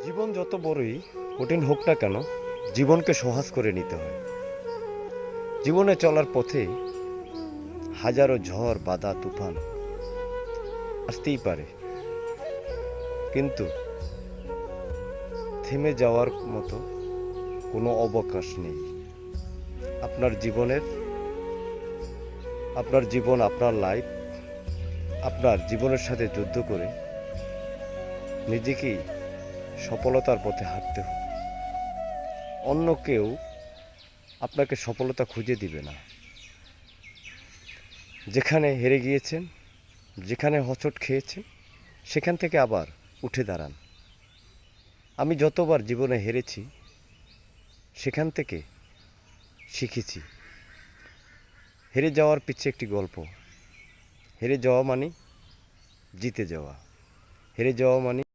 জীবন যত বড়ই কঠিন হোক না কেন, জীবনকে সহজ করে নিতে হয়। জীবনে চলার পথে হাজারো ঝড় বাধা তুফান আসতেই পারে, কিন্তু থেমে যাওয়ার মতো কোনো অবকাশ নেই। আপনার জীবন, আপনার লাইফ, আপনার জীবনের সাথে যুদ্ধ করে নিজেকেই সফলতার পথে হাঁটতে হবে। অন্য কেউ আপনাকে সফলতা খুঁজে দিবে না। যেখানে হেরে গিয়েছেন, যেখানে হোঁচট খেয়েছেন, সেখান থেকে আবার উঠে দাঁড়ান। আমি যতবার জীবনে হেরেছি, সেখান থেকে শিখেছি। হেরে যাওয়ার পিছে একটি গল্প। হেরে যাওয়া মানে জিতে যাওয়া, হেরে যাওয়া মানে